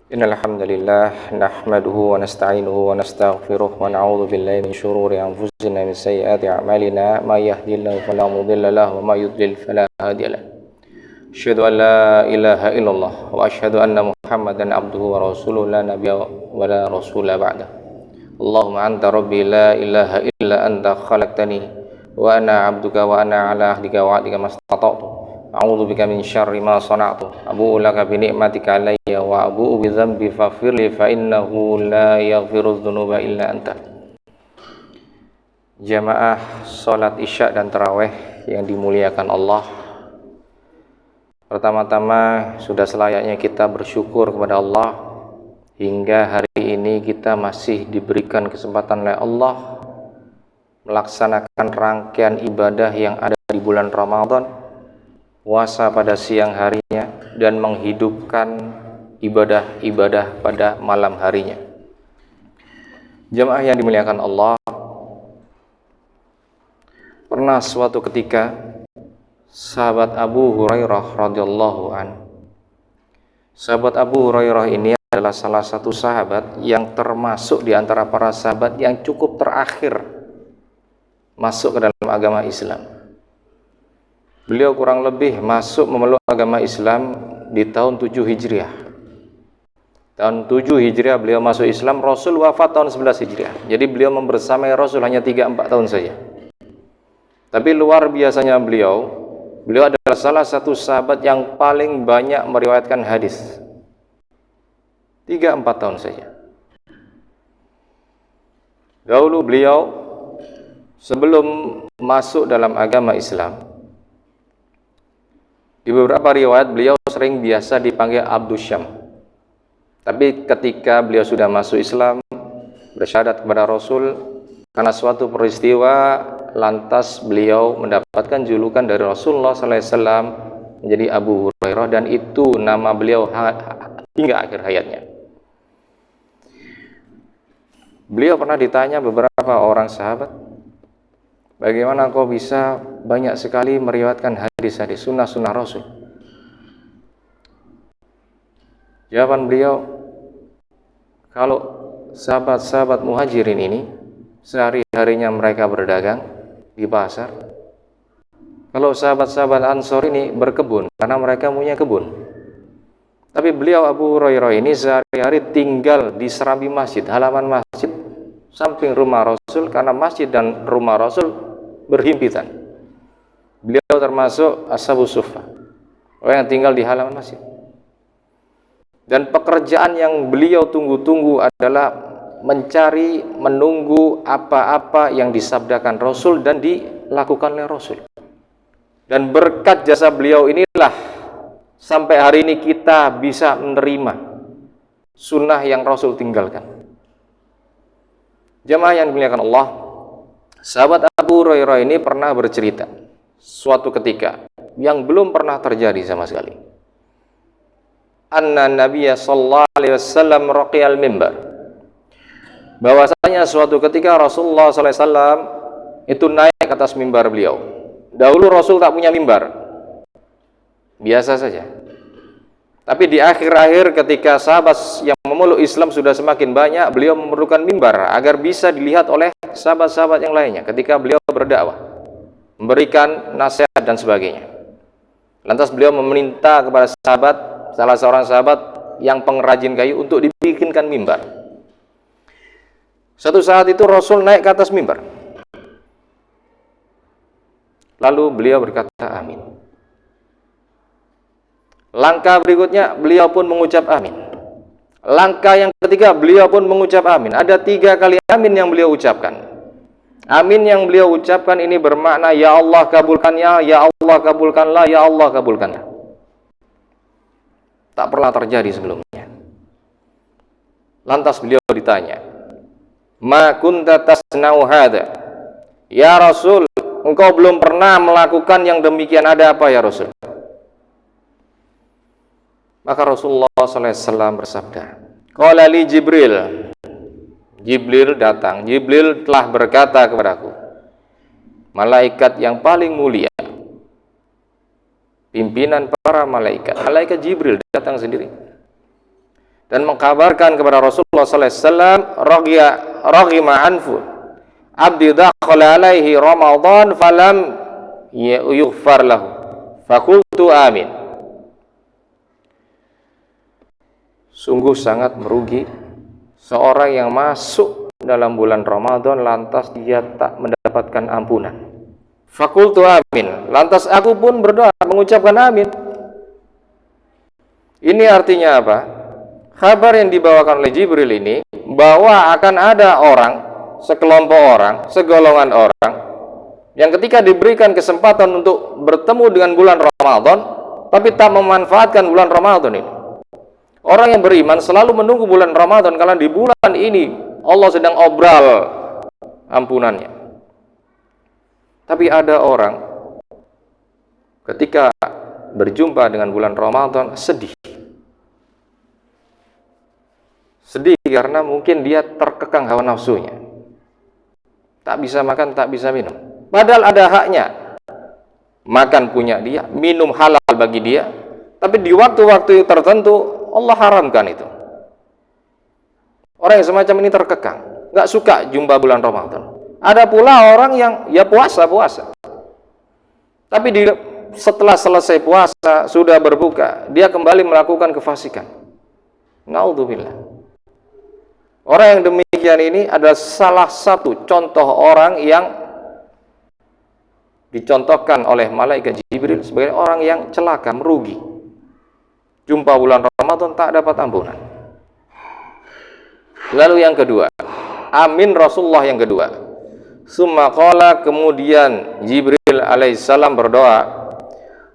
Innal hamdalillah nahmaduhu wa nasta'inuhu wa nastaghfiruh wa na'udzu billahi min shururi anfusina min sayyiati a'malina may yahdihillahu fala mudilla lahu wa may yudlil fala hadiya lahu. Asyhadu an la ilaha illallah wa asyhadu anna Muhammadan abduhu wa rasuluhu la nabiyya wa la rasula ba'da. Allahumma anta rabbi la ilaha illa anta khalaqtani wa ana 'abduka wa ana 'ala ahdika wa 'adika mastata'tu. A'udzu bika min syarri ma sana'tu. Abu'u laka bi ni'matika 'alayya wa abu'u bi dzambi faghfirli fa innahu la yaghfiru dzunuba illa anta. Jamaah salat Isya dan tarawih yang dimuliakan Allah. Pertama-tama sudah selayaknya kita bersyukur kepada Allah hingga hari ini kita masih diberikan kesempatan oleh Allah melaksanakan rangkaian ibadah yang ada di bulan Ramadan, puasa pada siang harinya, dan menghidupkan ibadah-ibadah pada malam harinya. Jemaah yang dimuliakan Allah, pernah suatu ketika sahabat Abu Hurairah radhiyallahu an. Sahabat Abu Hurairah ini adalah salah satu sahabat yang termasuk di antara para sahabat yang cukup terakhir masuk ke dalam agama Islam. Beliau kurang lebih masuk memeluk agama Islam di tahun 7 Hijriah. Tahun 7 Hijriah beliau masuk Islam, Rasul wafat tahun 11 Hijriah. Jadi beliau membersamai Rasul hanya 3-4 tahun saja. Tapi luar biasanya beliau adalah salah satu sahabat yang paling banyak meriwayatkan hadis. 3-4 tahun saja. Dahulu beliau sebelum masuk dalam agama Islam, di beberapa riwayat beliau sering biasa dipanggil Abdus Syam. Tapi ketika beliau sudah masuk Islam, bersyahadat kepada Rasul, karena suatu peristiwa lantas beliau mendapatkan julukan dari Rasulullah SAW menjadi Abu Hurairah, dan itu nama beliau hingga akhir hayatnya. Beliau pernah ditanya beberapa orang sahabat, bagaimana kau bisa banyak sekali meriwayatkan hadis-hadis sunnah-sunnah Rasul? Jawaban beliau, kalau sahabat-sahabat muhajirin ini sehari-harinya mereka berdagang di pasar. Kalau sahabat-sahabat Ansor ini berkebun karena mereka punya kebun. Tapi beliau Abu Hurairah ini sehari-hari tinggal di serambi masjid, halaman masjid samping rumah Rasul, karena masjid dan rumah Rasul berhimpitan. Beliau termasuk ashabus suffah, orang yang tinggal di halaman masjid. Dan pekerjaan yang beliau tunggu-tunggu adalah mencari, menunggu apa-apa yang disabdakan Rasul dan dilakukan oleh Rasul. Dan berkat jasa beliau inilah sampai hari ini kita bisa menerima sunnah yang Rasul tinggalkan. Jemaah yang dimuliakan Allah, sahabat Abu Hurairah ini pernah bercerita suatu ketika yang belum pernah terjadi sama sekali. Anna Nabiyya sallallahu alaihi wasallam raqiyal mimbar. Bahwasanya suatu ketika Rasulullah sallallahu alaihi wasallam itu naik ke atas mimbar beliau. Dahulu Rasul tak punya mimbar, biasa saja. Tapi di akhir-akhir ketika sahabat yang memeluk Islam sudah semakin banyak, beliau memerlukan mimbar agar bisa dilihat oleh sahabat-sahabat yang lainnya ketika beliau berdakwah, memberikan nasihat dan sebagainya. Lantas beliau meminta kepada salah seorang sahabat yang pengrajin kayu untuk dibikinkan mimbar. Suatu saat itu Rasul naik ke atas mimbar. Lalu beliau berkata amin. Langkah berikutnya beliau pun mengucap amin. Langkah yang ketiga beliau pun mengucap amin. Ada 3 kali amin yang beliau ucapkan. Amin yang beliau ucapkan ini bermakna ya Allah kabulkannya, ya Allah kabulkanlah, ya Allah kabulkanlah. Tak pernah terjadi sebelumnya. Lantas beliau ditanya, ma kunta tasna'u hadza? Ya Rasul, engkau belum pernah melakukan yang demikian, ada apa ya Rasul? Maka Rasulullah SAW bersabda, qala li Jibril. Jibril datang. Jibril telah berkata kepadaku, malaikat yang paling mulia, pimpinan para malaikat, malaikat Jibril datang sendiri. dan mengkabarkan kepada Rasulullah sallallahu alaihi wasallam, raghima anfu abdi dakhala alaihi Ramadan falam yughfar lahu. Fakultu amin. Sungguh sangat merugi seorang yang masuk dalam bulan Ramadan lantas dia tak mendapatkan ampunan. Fakultu amin. Lantas aku pun berdoa mengucapkan amin. Ini artinya apa? Kabar yang dibawakan oleh Jibril ini bahwa akan ada orang, sekelompok orang, segolongan orang yang ketika diberikan kesempatan untuk bertemu dengan bulan Ramadan tapi tak memanfaatkan bulan Ramadan ini. Orang yang beriman selalu menunggu bulan Ramadan karena di bulan ini Allah sedang obral ampunannya. Tapi ada orang ketika berjumpa dengan bulan Ramadan sedih. Sedih karena mungkin dia terkekang hawa nafsunya. Tak bisa makan, tak bisa minum. Padahal ada haknya. Makan punya dia, minum halal bagi dia. Tapi di waktu-waktu tertentu Allah haramkan itu. Orang yang semacam ini terkekang, nggak suka jumpa bulan Ramadan. Ada pula orang yang ya puasa. Tapi setelah selesai puasa, sudah berbuka, dia kembali melakukan kefasikan. Naudzubillah. Orang yang demikian ini adalah salah satu contoh orang yang dicontohkan oleh malaikat Jibril sebagai orang yang celaka, merugi. Jumpa bulan Ramadan tak dapat ampunan. Lalu yang kedua, amin Rasulullah yang kedua. Summa qala, kemudian Jibril alaihissalam berdoa,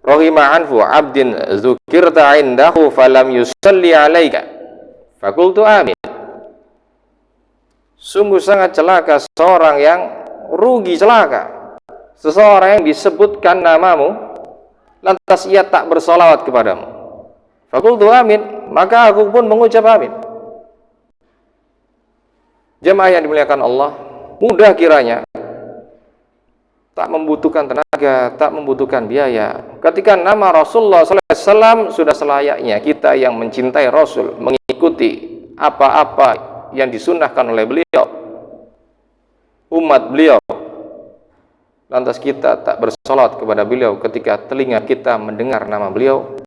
rahima anfu abdin dzukirta indahu falam yusalli alaika. Fakultu amin. Sungguh sangat celaka seorang yang rugi celaka. Seseorang yang disebutkan namamu lantas ia tak bersolawat kepadamu. Fakultu amin, maka aku pun mengucap amin. Jemaah yang dimuliakan Allah, mudah kiranya, tak membutuhkan tenaga, tak membutuhkan biaya. Ketika nama Rasulullah SAW sudah selayaknya kita yang mencintai Rasul, mengikuti apa-apa yang disunnahkan oleh beliau, umat beliau, lantas kita tak bersolat kepada beliau ketika telinga kita mendengar nama beliau,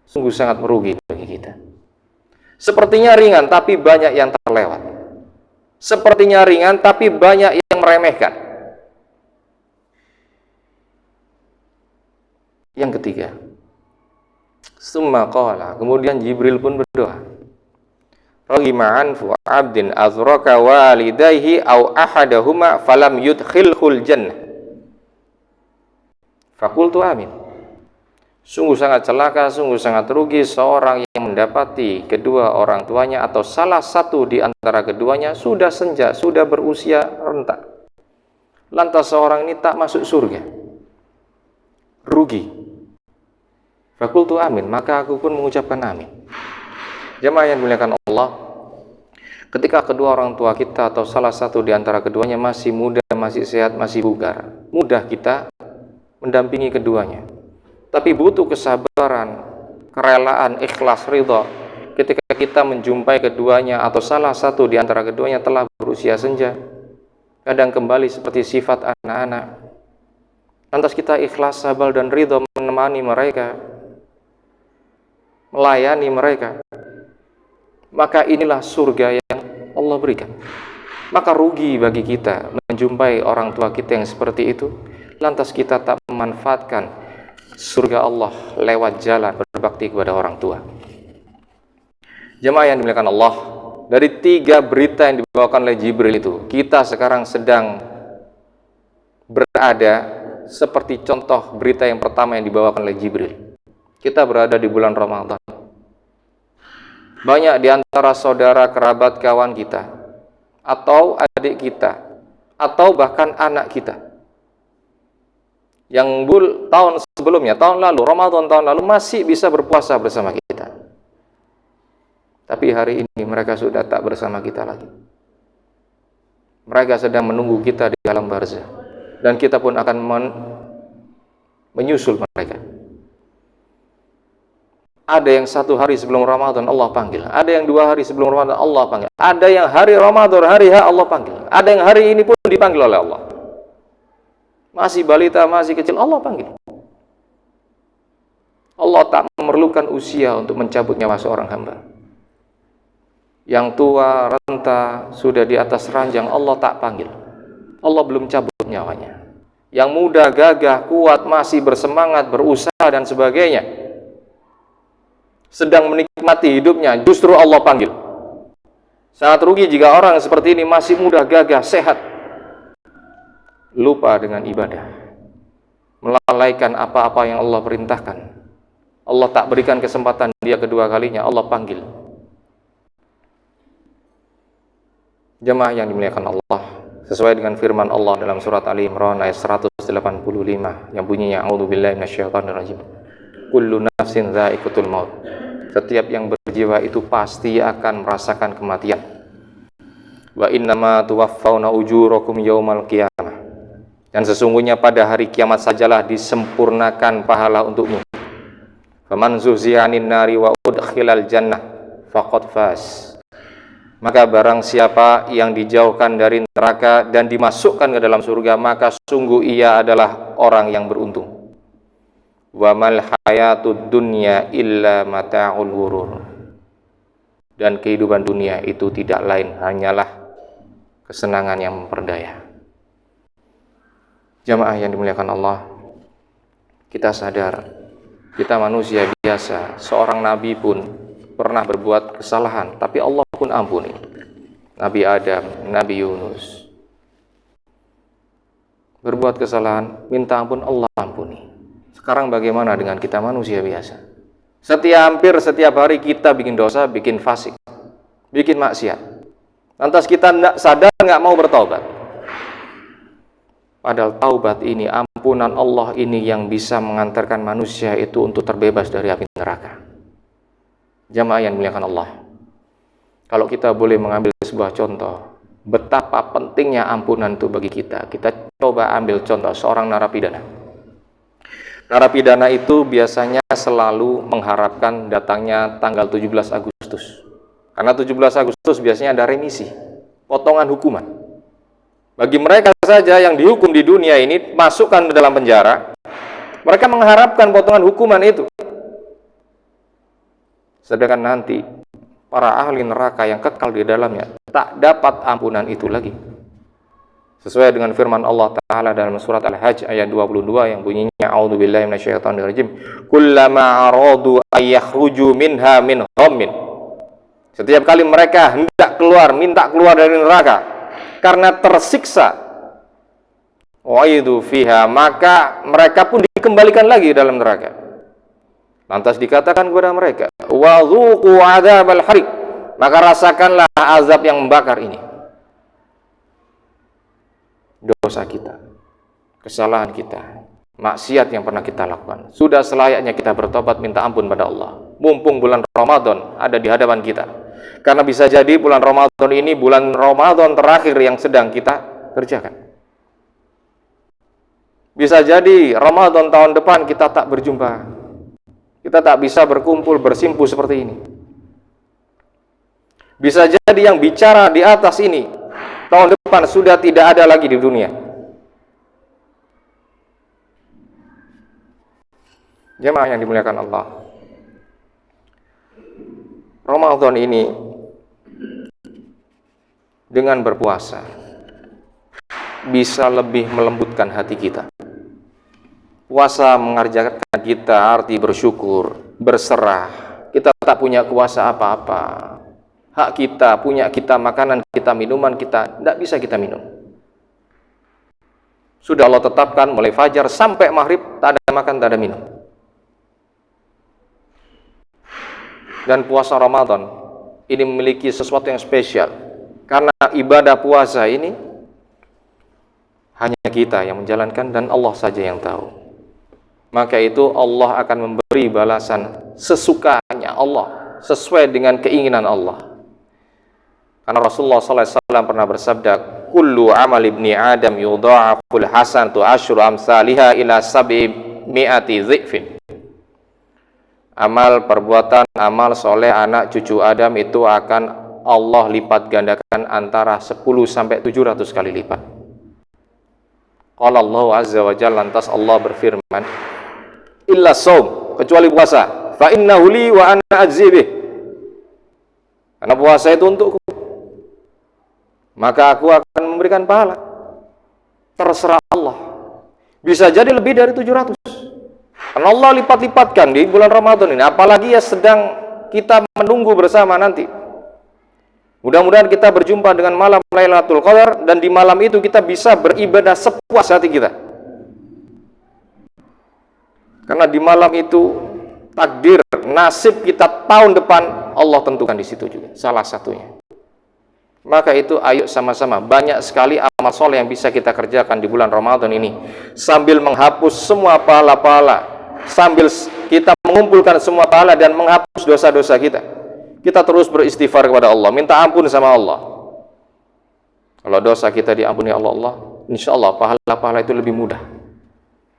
sungguh sangat merugi bagi kita. Sepertinya ringan tapi banyak yang terlewat. Sepertinya ringan tapi banyak yang meremehkan. Yang ketiga, summa qala, kemudian Jibril pun berdoa, raghima anfu abdin azraka walidayhi aw ahadahuma falam yudkhilhul jannah. Fakultu amin. Sungguh sangat celaka, sungguh sangat rugi seorang yang mendapati kedua orang tuanya atau salah satu di antara keduanya sudah senja, sudah berusia renta. Lantas seorang ini tak masuk surga. Rugi. Fakultu amin, maka aku pun mengucapkan amin. Jemaah yang dimuliakan Allah, ketika kedua orang tua kita atau salah satu di antara keduanya masih muda, masih sehat, masih bugar, mudah kita mendampingi keduanya. Tapi butuh kesabaran, kerelaan, ikhlas, ridha ketika kita menjumpai keduanya atau salah satu di antara keduanya telah berusia senja, kadang kembali seperti sifat anak-anak. Lantas kita ikhlas, sabar dan ridha menemani mereka, melayani mereka. Maka inilah surga yang Allah berikan. Maka rugi bagi kita menjumpai orang tua kita yang seperti itu, lantas kita tak memanfaatkan surga Allah lewat jalan berbakti kepada orang tua. Jemaah yang dimuliakan Allah, dari 3 berita yang dibawakan oleh Jibril itu, kita sekarang sedang berada seperti contoh berita yang pertama yang dibawakan oleh Jibril. Kita berada di bulan Ramadan. Banyak di antara saudara, kerabat, kawan kita, atau adik kita, atau bahkan anak kita, yang tahun sebelumnya, tahun lalu, Ramadan tahun lalu masih bisa berpuasa bersama kita. Tapi hari ini mereka sudah tak bersama kita lagi. Mereka sedang menunggu kita di alam barzah, dan kita pun akan menyusul mereka. Ada yang 1 hari sebelum Ramadan Allah panggil. Ada yang 2 hari sebelum Ramadan Allah panggil. Ada yang hari Ramadan, hari H Allah panggil. Ada yang hari ini pun dipanggil oleh Allah. Masih balita, masih kecil, Allah panggil. Allah tak memerlukan usia untuk mencabut nyawa seorang hamba. Yang tua, renta, sudah di atas ranjang, Allah tak panggil. Allah belum cabut nyawanya. Yang muda, gagah, kuat, masih bersemangat, berusaha dan sebagainya, sedang menikmati hidupnya, justru Allah panggil. Sangat rugi jika orang seperti ini masih muda, gagah, sehat, lupa dengan ibadah, melalaikan apa-apa yang Allah perintahkan. Allah tak berikan kesempatan dia kedua kalinya, Allah panggil. Jemaah yang dimuliakan Allah, sesuai dengan firman Allah dalam surat Ali Imran ayat 185 yang bunyinya a'udzubillahi minasyaitonirrajim. Kullu nafsin dha'iqatul maut. Setiap yang berjiwa itu pasti akan merasakan kematian. Wa innama tuwaffawna ujurakum yaumal qiyamah. Dan sesungguhnya pada hari kiamat sajalah disempurnakan pahala untukmu. Faman zuhziya 'anil nari wa udkhilal jannah faqad faz. Maka barang siapa yang dijauhkan dari neraka dan dimasukkan ke dalam surga, maka sungguh ia adalah orang yang beruntung. Wa mal hayatud dunya illa mata'ul ghurur. Dan kehidupan dunia itu tidak lain hanyalah kesenangan yang memperdaya. Jamaah yang dimuliakan Allah, kita sadar kita manusia biasa. Seorang nabi pun pernah berbuat kesalahan, tapi Allah pun ampuni. Nabi Adam, Nabi Yunus berbuat kesalahan, minta ampun, Allah ampuni. Sekarang bagaimana dengan kita manusia biasa? Hampir setiap hari kita bikin dosa, bikin fasik, bikin maksiat. Lantas kita sadar nggak mau bertaubat. Padahal taubat ini, ampunan Allah ini yang bisa mengantarkan manusia itu untuk terbebas dari api neraka. Jamaah yang dimuliakan Allah, kalau kita boleh mengambil sebuah contoh betapa pentingnya ampunan itu bagi kita, kita coba ambil contoh seorang narapidana. Narapidana itu biasanya selalu mengharapkan datangnya tanggal 17 Agustus. Karena 17 Agustus biasanya ada remisi, potongan hukuman. Bagi mereka saja yang dihukum di dunia ini, masukkan ke dalam penjara, mereka mengharapkan potongan hukuman itu. Sedangkan nanti para ahli neraka yang kekal di dalamnya tak dapat ampunan itu lagi. Sesuai dengan firman Allah Ta'ala dalam surat Al-Hajj ayat 22 yang bunyinya a'udzubillahi minasyaitonirrajim. Kullama aradu ayyakhruju minha min ghammin. Setiap kali mereka hendak keluar, minta keluar dari neraka karena tersiksa, waidu fiha, maka mereka pun dikembalikan lagi dalam neraka. Lantas dikatakan kepada mereka, wa dzuqu adzabal hariq, maka rasakanlah azab yang membakar ini. Dosa kita, kesalahan kita, maksiat yang pernah kita lakukan, sudah selayaknya kita bertobat minta ampun pada Allah. Mumpung bulan Ramadan ada di hadapan kita. Karena bisa jadi bulan Ramadan ini bulan Ramadan terakhir yang sedang kita kerjakan. Bisa jadi Ramadan tahun depan kita tak berjumpa. Kita tak bisa berkumpul, bersimpu seperti ini. Bisa jadi yang bicara di atas ini tahun depan sudah tidak ada lagi di dunia. Jemaah yang dimuliakan Allah, Ramadan ini dengan berpuasa bisa lebih melembutkan hati kita. Puasa mengajarkan kita arti bersyukur, berserah. Kita tak punya kuasa apa-apa. Hak kita, punya kita makanan, kita minuman, kita tidak bisa kita minum. Sudah Allah tetapkan mulai fajar sampai maghrib tak ada makan, tak ada minum. Dan puasa Ramadan ini memiliki sesuatu yang spesial. Karena ibadah puasa ini hanya kita yang menjalankan dan Allah saja yang tahu. Maka itu Allah akan memberi balasan sesukanya Allah, sesuai dengan keinginan Allah. Karena Rasulullah SAW pernah bersabda, kullu amal ibni Adam yudha'aful hasanatu asyru amsalihha ila sab'i mi'ati dhifin. amal perbuatan, amal soleh anak cucu Adam itu akan Allah lipat gandakan antara 10 sampai 700 kali lipat. Qala Allah azza wa jalla, lantas Allah berfirman, illa shaum, kecuali puasa, fa innahu li wa ana ajzi bih. Karena puasa itu untukku, maka aku akan memberikan pahala. Terserah Allah. Bisa jadi lebih dari 700. Karena Allah lipat-lipatkan di bulan Ramadan ini, apalagi ya sedang kita menunggu bersama nanti. Mudah-mudahan kita berjumpa dengan malam Lailatul Qadar, dan di malam itu kita bisa beribadah sepuas hati kita. Karena di malam itu takdir, nasib kita tahun depan Allah tentukan di situ juga, salah satunya. Maka itu ayo sama-sama, banyak sekali amal soleh yang bisa kita kerjakan di bulan Ramadan ini, sambil menghapus semua pahala-pahala, sambil kita mengumpulkan semua pahala dan menghapus dosa-dosa kita. Kita terus beristighfar kepada Allah, minta ampun sama Allah. Kalau dosa kita diampuni Allah, insya Allah pahala-pahala itu lebih mudah.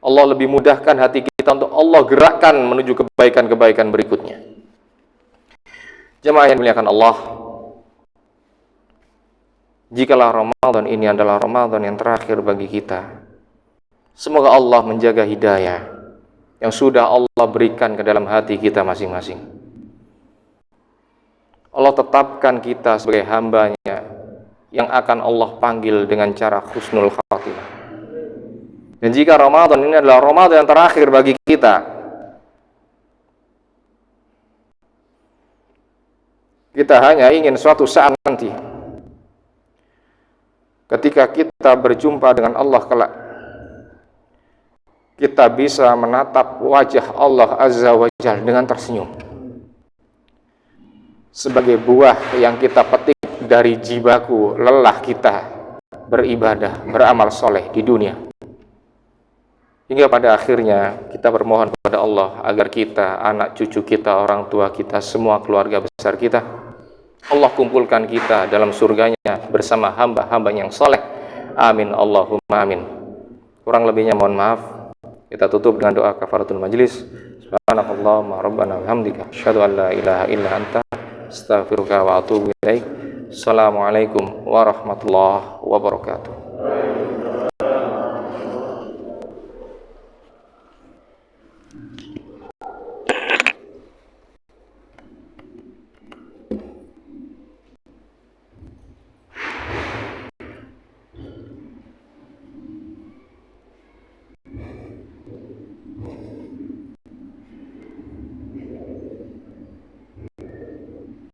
Allah lebih mudahkan hati kita untuk Allah gerakkan menuju kebaikan-kebaikan berikutnya. Jemaah yang dimuliakan Allah, jikalau Ramadan ini adalah Ramadan yang terakhir bagi kita, semoga Allah menjaga hidayah yang sudah Allah berikan ke dalam hati kita masing-masing. Allah tetapkan kita sebagai hambanya yang akan Allah panggil dengan cara husnul khatimah. Dan jika Ramadan ini adalah Ramadan yang terakhir bagi kita, kita hanya ingin suatu saat nanti, ketika kita berjumpa dengan Allah kelak, kita bisa menatap wajah Allah Azza wa Jalla dengan tersenyum, sebagai buah yang kita petik dari jibaku lelah kita beribadah, beramal soleh di dunia. Hingga pada akhirnya kita bermohon kepada Allah agar kita, anak cucu kita, orang tua kita, semua keluarga besar kita, Allah kumpulkan kita dalam surganya bersama hamba-hamba yang soleh. Amin Allahumma amin. Kurang lebihnya mohon maaf. Kita tutup dengan doa kafaratul majlis. Subhanakallahumma rabbana bihamdika asyhadu an la ilaha illa anta astaghfiruka wa atubu ilaik. Assalamualaikum warahmatullahi wabarakatuh.